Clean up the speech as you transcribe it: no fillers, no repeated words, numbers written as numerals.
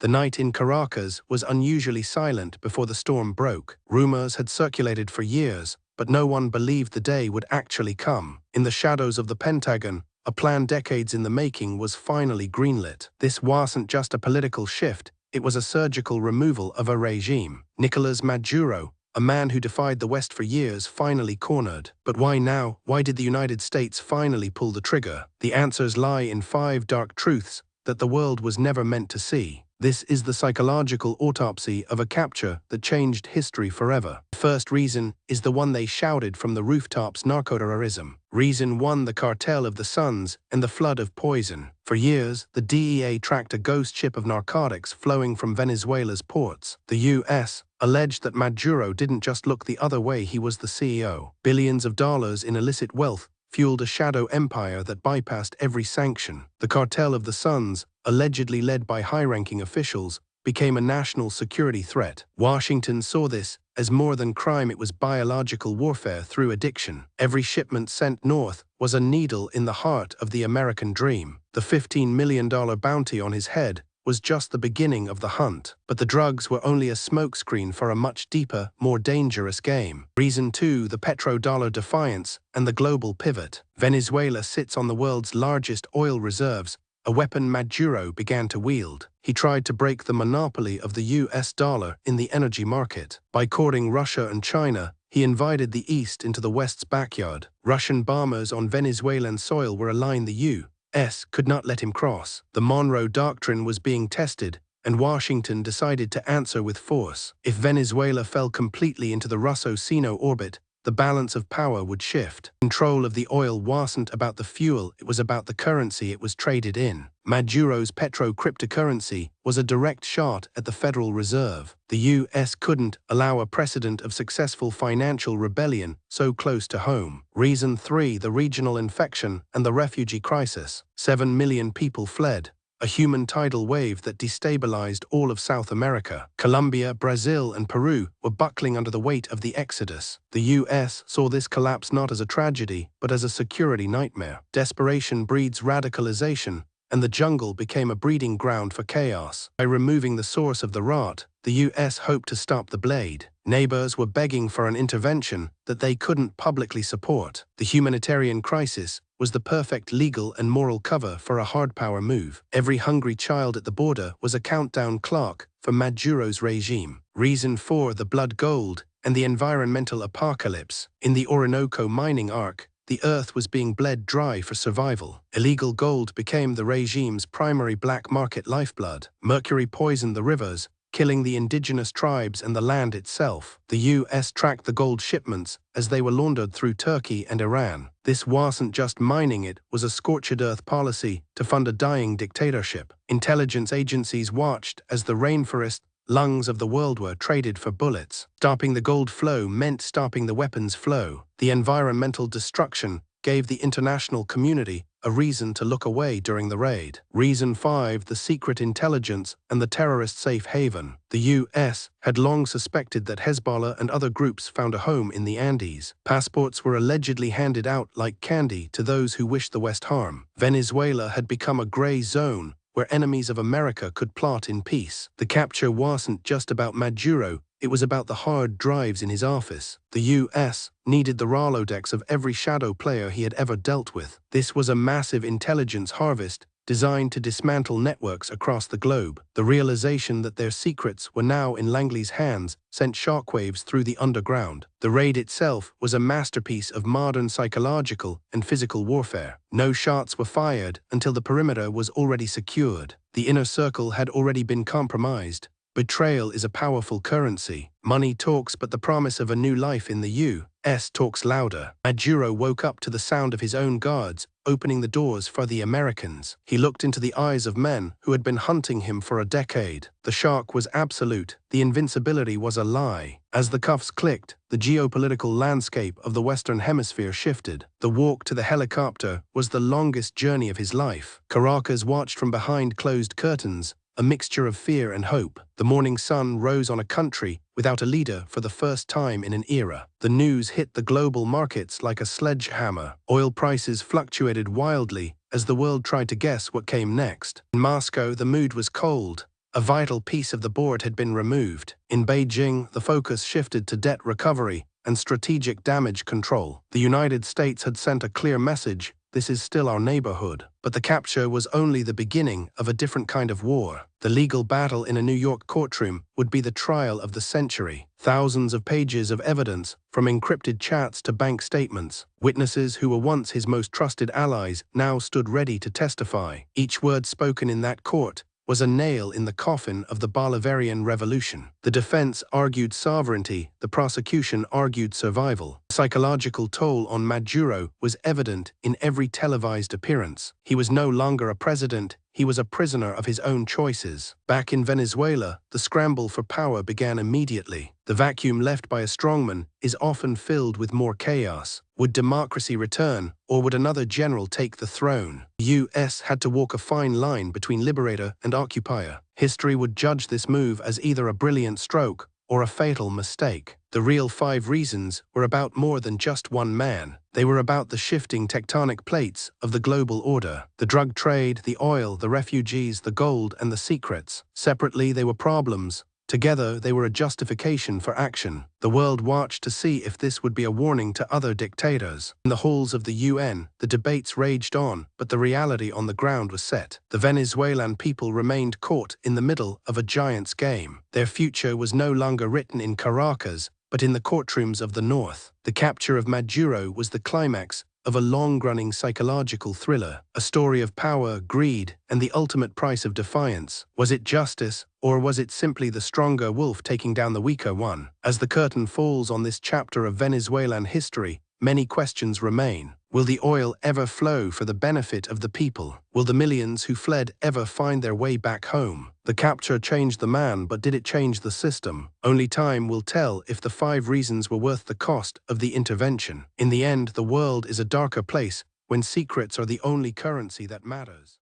The night in Caracas was unusually silent before the storm broke. Rumors had circulated for years, but no one believed the day would actually come. In the shadows of the Pentagon, a plan decades in the making was finally greenlit. This wasn't just a political shift, it was a surgical removal of a regime. Nicolas Maduro, a man who defied the West for years, finally cornered. But why now? Why did the United States finally pull the trigger? The answers lie in 5 dark truths that the world was never meant to see. This is the psychological autopsy of a capture that changed history forever. The first reason is the one they shouted from the rooftops: narco-terrorism. Reason 1: the cartel of the suns and the flood of poison. For years, the DEA tracked a ghost ship of narcotics flowing from Venezuela's ports. The U.S. alleged that Maduro didn't just look the other way, he was the CEO. Billions of dollars in illicit wealth fueled a shadow empire that bypassed every sanction. The Cartel of the Suns, allegedly led by high-ranking officials, became a national security threat. Washington saw this as more than crime, it was biological warfare through addiction. Every shipment sent north was a needle in the heart of the American dream. The $15 million bounty on his head was just the beginning of the hunt. But the drugs were only a smokescreen for a much deeper, more dangerous game. Reason 2: the Petro-Dollar defiance and the global pivot. Venezuela sits on the world's largest oil reserves, a weapon Maduro began to wield. He tried to break the monopoly of the US dollar in the energy market. By courting Russia and China, he invited the East into the West's backyard. Russian bombers on Venezuelan soil were a line the U.S. could not let him cross. The Monroe Doctrine was being tested, and Washington decided to answer with force. If Venezuela fell completely into the Russo-Sino orbit, the balance of power would shift. Control of the oil wasn't about the fuel, it was about the currency it was traded in. Maduro's petro-cryptocurrency was a direct shot at the Federal Reserve. The U.S. couldn't allow a precedent of successful financial rebellion so close to home. Reason 3: the regional infection and the refugee crisis. 7 million people fled, a human tidal wave that destabilized all of South America. Colombia, Brazil, and Peru were buckling under the weight of the exodus. The U.S. saw this collapse not as a tragedy, but as a security nightmare. Desperation breeds radicalization, and the jungle became a breeding ground for chaos. By removing the source of the rot, the U.S. hoped to stop the blade. Neighbors were begging for an intervention that they couldn't publicly support. The humanitarian crisis was the perfect legal and moral cover for a hard power move. Every hungry child at the border was a countdown clock for Maduro's regime. Reason 4: the blood gold and the environmental apocalypse. In the Orinoco mining arc, the earth was being bled dry for survival. Illegal gold became the regime's primary black market lifeblood. Mercury poisoned the rivers, killing the indigenous tribes and the land itself. The U.S. tracked the gold shipments as they were laundered through Turkey and Iran. This wasn't just mining, it was a scorched earth policy to fund a dying dictatorship. Intelligence agencies watched as the rainforest lungs of the world were traded for bullets. Stopping the gold flow meant stopping the weapons flow. The environmental destruction gave the international community a reason to look away during the raid. Reason 5: the secret intelligence and the terrorist safe haven. The U.S. had long suspected that Hezbollah and other groups found a home in the Andes. Passports were allegedly handed out like candy to those who wished the West harm. Venezuela had become a gray zone where enemies of America could plot in peace. The capture wasn't just about Maduro, it was about the hard drives in his office. The U.S. needed the Rolodex of every shadow player he had ever dealt with. This was a massive intelligence harvest designed to dismantle networks across the globe. The realization that their secrets were now in Langley's hands sent shockwaves through the underground. The raid itself was a masterpiece of modern psychological and physical warfare. No shots were fired until the perimeter was already secured. The inner circle had already been compromised. Betrayal is a powerful currency. Money talks, but the promise of a new life in the U.S. talks louder. Maduro woke up to the sound of his own guards opening the doors for the Americans. He looked into the eyes of men who had been hunting him for a decade. The shock was absolute. The invincibility was a lie. As the cuffs clicked, the geopolitical landscape of the Western Hemisphere shifted. The walk to the helicopter was the longest journey of his life. Caracas watched from behind closed curtains, a mixture of fear and hope. The morning sun rose on a country without a leader for the first time in an era. The news hit the global markets like a sledgehammer. Oil prices fluctuated wildly as the world tried to guess what came next. In Moscow, the mood was cold. A vital piece of the board had been removed. In Beijing, the focus shifted to debt recovery and strategic damage control. The United States had sent a clear message: this is still our neighborhood. But the capture was only the beginning of a different kind of war. The legal battle in a New York courtroom would be the trial of the century. Thousands of pages of evidence, from encrypted chats to bank statements. Witnesses who were once his most trusted allies now stood ready to testify. Each word spoken in that court was a nail in the coffin of the Bolivarian Revolution. The defense argued sovereignty, the prosecution argued survival. The psychological toll on Maduro was evident in every televised appearance. He was no longer a president, he was a prisoner of his own choices. Back in Venezuela, the scramble for power began immediately. The vacuum left by a strongman is often filled with more chaos. Would democracy return, or would another general take the throne? The U.S. had to walk a fine line between liberator and occupier. History would judge this move as either a brilliant stroke or a fatal mistake. The real 5 reasons were about more than just one man. They were about the shifting tectonic plates of the global order. The drug trade, the oil, the refugees, the gold, and the secrets. Separately, they were problems. Together, they were a justification for action. The world watched to see if this would be a warning to other dictators. In the halls of the UN, the debates raged on, but the reality on the ground was set. The Venezuelan people remained caught in the middle of a giant's game. Their future was no longer written in Caracas, but in the courtrooms of the north. The capture of Maduro was the climax of a long-running psychological thriller, a story of power, greed, and the ultimate price of defiance. Was it justice, or was it simply the stronger wolf taking down the weaker one? As the curtain falls on this chapter of Venezuelan history, many questions remain. Will the oil ever flow for the benefit of the people? Will the millions who fled ever find their way back home? The capture changed the man, but did it change the system? Only time will tell if the 5 reasons were worth the cost of the intervention. In the end, the world is a darker place when secrets are the only currency that matters.